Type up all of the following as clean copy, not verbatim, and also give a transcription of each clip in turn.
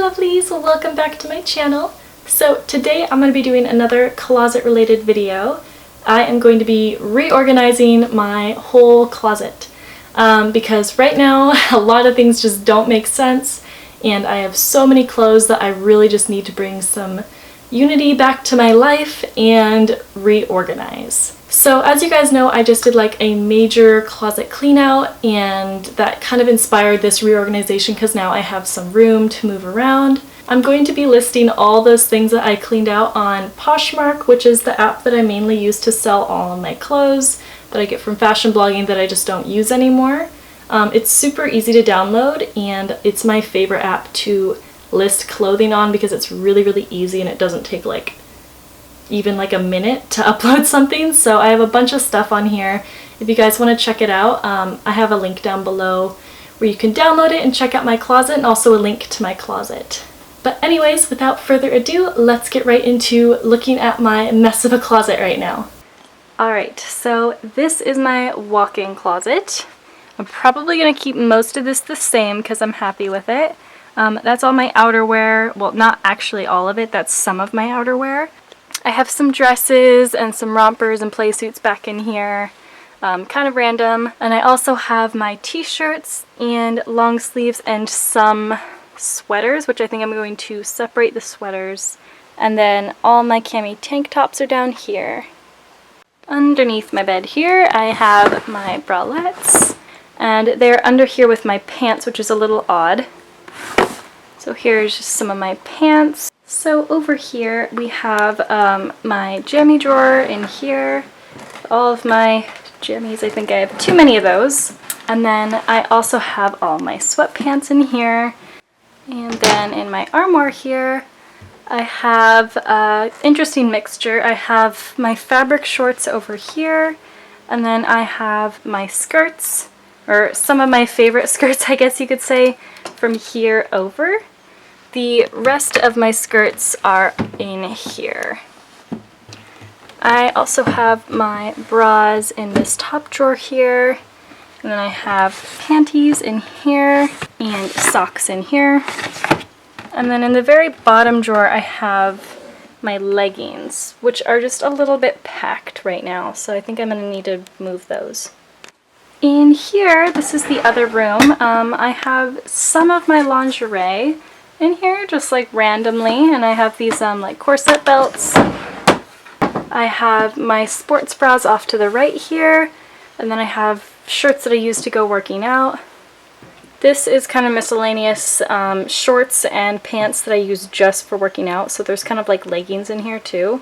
lovelies, welcome back to my channel. So today I'm going to be doing another closet related video. I am going to be reorganizing my whole closet because right now a lot of things just don't make sense and I have so many clothes that I really just need to bring some unity back to my life and reorganize. So as you guys know, I just did like a major closet clean out and that kind of inspired this reorganization because now I have some room to move around. I'm going to be listing all those things that I cleaned out on Poshmark, which is the app that I mainly use to sell all of my clothes that I get from fashion blogging that I just don't use anymore. It's super easy to download and it's my favorite app to list clothing on because it's really easy and it doesn't take even like a minute to upload something. So I have a bunch of stuff on here. If you guys want to check it out, I have a link down below where you can download it and check out my closet and also a link to my closet. But anyways, without further ado, let's get right into looking at my mess of a closet right now. Alright, so this is my walk-in closet. I'm probably going to keep most of this the same because I'm happy with it. That's all my outerwear. Well, not actually all of it, that's some of my outerwear. I have some dresses and some rompers and play suits back in here, kind of random. And I also have my t-shirts and long sleeves and some sweaters, which I think I'm going to separate the sweaters. And then all my cami tank tops are down here. Underneath my bed here, I have my bralettes, and they're under here with my pants, which is a little odd. So here's just some of my pants. So over here we have my jammy drawer in here. All of my jammies, I think I have too many of those. And then I also have all my sweatpants in here. And then in my armoire here, I have an interesting mixture. I have my fabric shorts over here, and then I have my skirts, or some of my favorite skirts, I guess you could say, from here over. The rest of my skirts are in here. I also have my bras in this top drawer here, and then I have panties in here and socks in here. And then in the very bottom drawer I have my leggings, which are just a little bit packed right now, so I think I'm going to need to move those. In here, this is the other room, I have some of my lingerie in here, just like randomly, and I have these like corset belts. I have my sports bras off to the right here, and then I have shirts that I use to go working out. This is kind of miscellaneous shorts and pants that I use just for working out, so there's kind of like leggings in here too.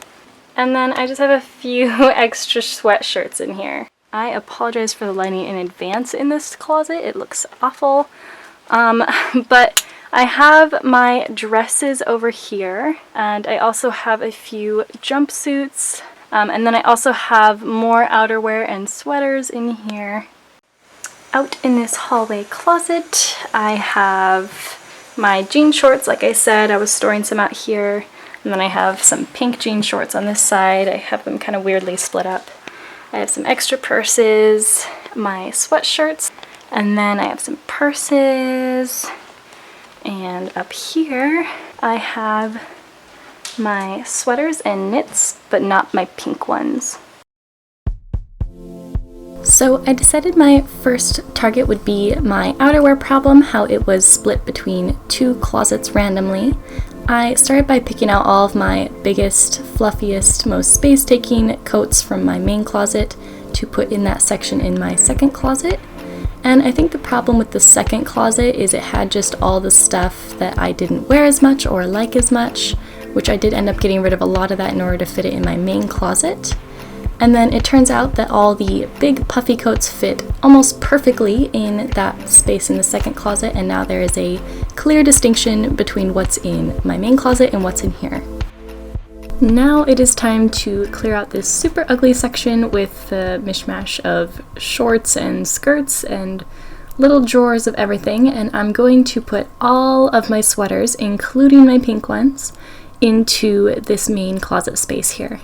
And then I just have a few extra sweatshirts in here. I apologize for the lighting in advance in this closet, it looks awful. But I have my dresses over here, and I also have a few jumpsuits, and then I also have more outerwear and sweaters in here. Out in this hallway closet, I have my jean shorts. Like I said, I was storing some out here, and then I have some pink jean shorts on this side. I have them kind of weirdly split up. I have some extra purses, my sweatshirts, and then I have some purses. And up here, I have my sweaters and knits, but not my pink ones. So I decided my first target would be my outerwear problem, how it was split between two closets randomly. I started by picking out all of my biggest, fluffiest, most space-taking coats from my main closet to put in that section in my second closet. And I think the problem with the second closet is it had just all the stuff that I didn't wear as much or like as much, which I did end up getting rid of a lot of that in order to fit it in my main closet. And then it turns out that all the big puffy coats fit almost perfectly in that space in the second closet, and now there is a clear distinction between what's in my main closet and what's in here. Now it is time to clear out this super ugly section with the mishmash of shorts and skirts and little drawers of everything, and I'm going to put all of my sweaters, including my pink ones, into this main closet space here.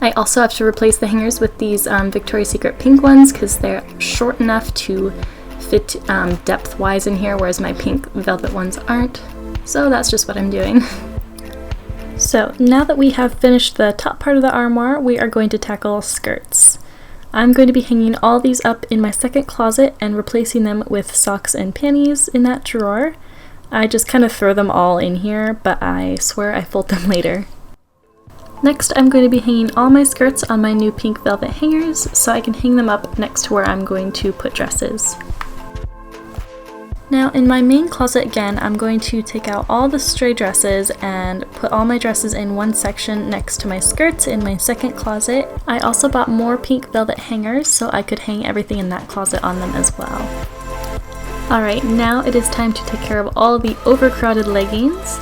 I also have to replace the hangers with these Victoria's Secret pink ones because they're short enough to fit depth-wise in here, whereas my pink velvet ones aren't. So that's just what I'm doing. So now that we have finished the top part of the armoire, we are going to tackle skirts. I'm going to be hanging all these up in my second closet and replacing them with socks and panties in that drawer. I just kind of throw them all in here, but I swear I fold them later. Next, I'm going to be hanging all my skirts on my new pink velvet hangers so I can hang them up next to where I'm going to put dresses. Now in my main closet again, I'm going to take out all the stray dresses and put all my dresses in one section next to my skirts in my second closet. I also bought more pink velvet hangers so I could hang everything in that closet on them as well. Alright, now it is time to take care of all the overcrowded leggings.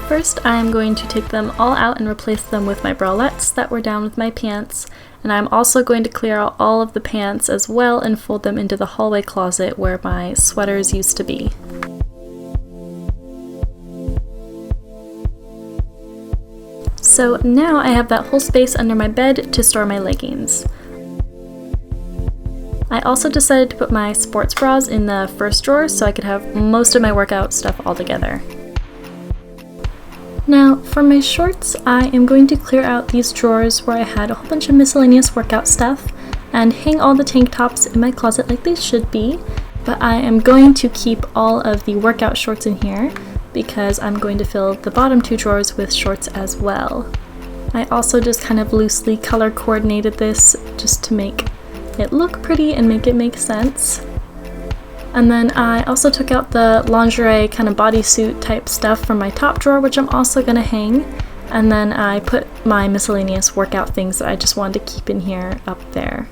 First, I am going to take them all out and replace them with my bralettes that were down with my pants. And I'm also going to clear out all of the pants as well and fold them into the hallway closet where my sweaters used to be. So now I have that whole space under my bed to store my leggings. I also decided to put my sports bras in the first drawer so I could have most of my workout stuff all together. Now, for my shorts, I am going to clear out these drawers where I had a whole bunch of miscellaneous workout stuff and hang all the tank tops in my closet like they should be, but I am going to keep all of the workout shorts in here because I'm going to fill the bottom two drawers with shorts as well. I also just kind of loosely color coordinated this just to make it look pretty and make it make sense. And then I also took out the lingerie kind of bodysuit type stuff from my top drawer, which I'm also going to hang. And then I put my miscellaneous workout things that I just wanted to keep in here up there.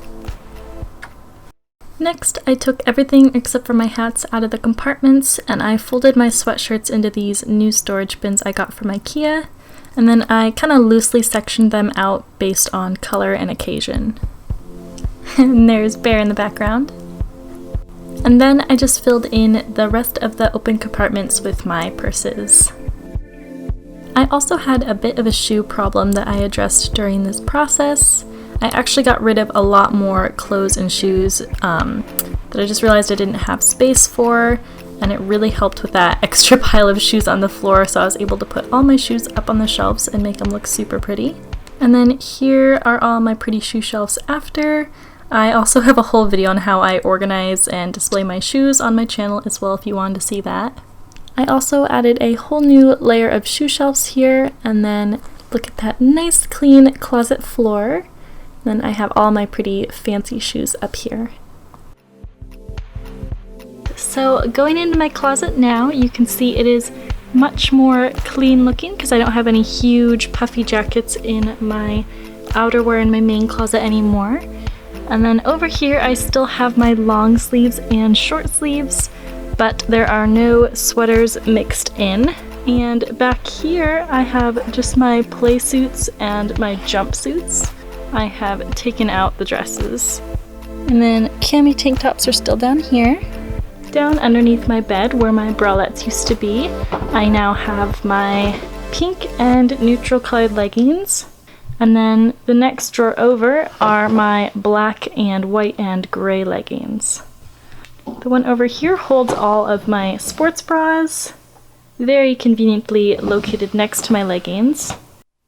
Next, I took everything except for my hats out of the compartments and I folded my sweatshirts into these new storage bins I got from IKEA. And then I kind of loosely sectioned them out based on color and occasion. And there's Bear in the background. And then I just filled in the rest of the open compartments with my purses. I also had a bit of a shoe problem that I addressed during this process. I actually got rid of a lot more clothes and shoes that I just realized I didn't have space for, and it really helped with that extra pile of shoes on the floor, so I was able to put all my shoes up on the shelves and make them look super pretty. And then here are all my pretty shoe shelves after. I also have a whole video on how I organize and display my shoes on my channel as well if you wanted to see that. I also added a whole new layer of shoe shelves here, and then look at that nice clean closet floor. Then I have all my pretty fancy shoes up here. So going into my closet now, you can see it is much more clean looking because I don't have any huge puffy jackets in my outerwear in my main closet anymore. And then over here I still have my long sleeves and short sleeves, but there are no sweaters mixed in. And back here I have just my play suits and my jumpsuits. I have taken out the dresses. And then cami tank tops are still down here. Down underneath my bed where my bralettes used to be, I now have my pink and neutral colored leggings. And then the next drawer over are my black and white and gray leggings. The one over here holds all of my sports bras, very conveniently located next to my leggings.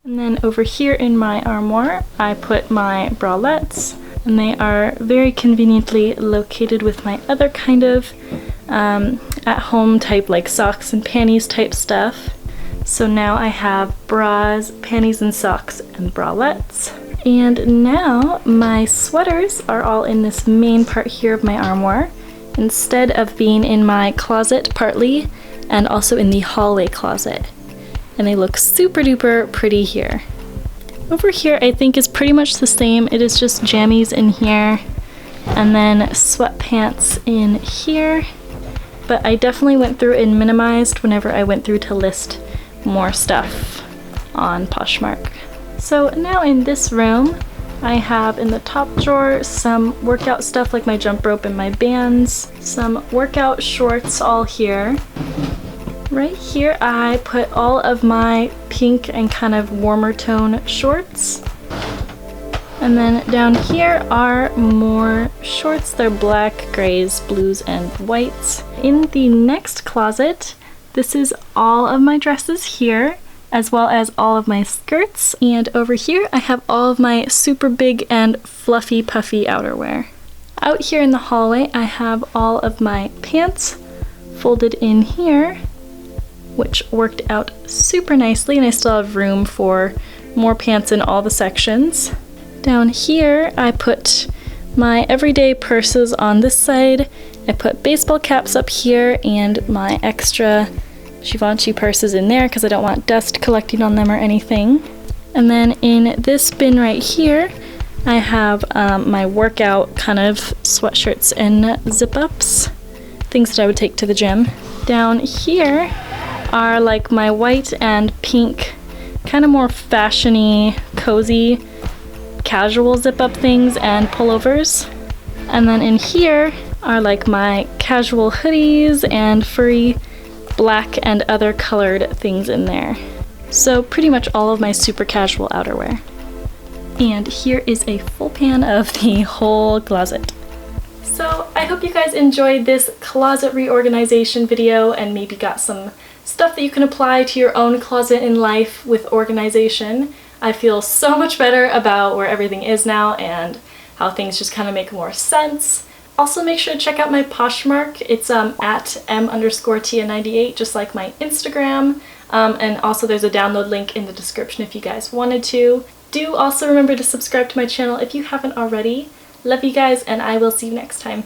And then over here in my armoire, I put my bralettes, and they are very conveniently located with my other kind of at-home type like socks and panties type stuff. So now I have bras, panties, and socks and bralettes. And now my sweaters are all in this main part here of my armoire, instead of being in my closet partly and also in the hallway closet. And they look super duper pretty here. Over here I think is pretty much the same. It is just jammies in here and then sweatpants in here. But I definitely went through and minimized whenever I went through to list more stuff on Poshmark. So now in this room I have in the top drawer some workout stuff like my jump rope and my bands, some workout shorts all here. Right here I put all of my pink and kind of warmer tone shorts. And then down here are more shorts. They're black, grays, blues, and whites. In the next closet This is all of my dresses here, as well as all of my skirts, and over here I have all of my super big and fluffy puffy outerwear. Out here in the hallway I have all of my pants folded in here, which worked out super nicely, and I still have room for more pants in all the sections. Down here I put my everyday purses on this side. I put baseball caps up here and my extra Givenchy purses in there because I don't want dust collecting on them or anything. And then in this bin right here I have my workout kind of sweatshirts and zip-ups, things that I would take to the gym. Down here are like my white and pink, kind of more fashiony, cozy, casual zip-up things and pullovers. And then in here are like my casual hoodies and furry black and other colored things in there. So pretty much all of my super casual outerwear. And here is a full pan of the whole closet. So I hope you guys enjoyed this closet reorganization video and maybe got some stuff that you can apply to your own closet in life with organization. I feel so much better about where everything is now and how things just kind of make more sense. Also make sure to check out my Poshmark. It's at m_tia98, just like my Instagram. And also there's a download link in the description if you guys wanted to. Do also remember to subscribe to my channel if you haven't already. Love you guys, and I will see you next time.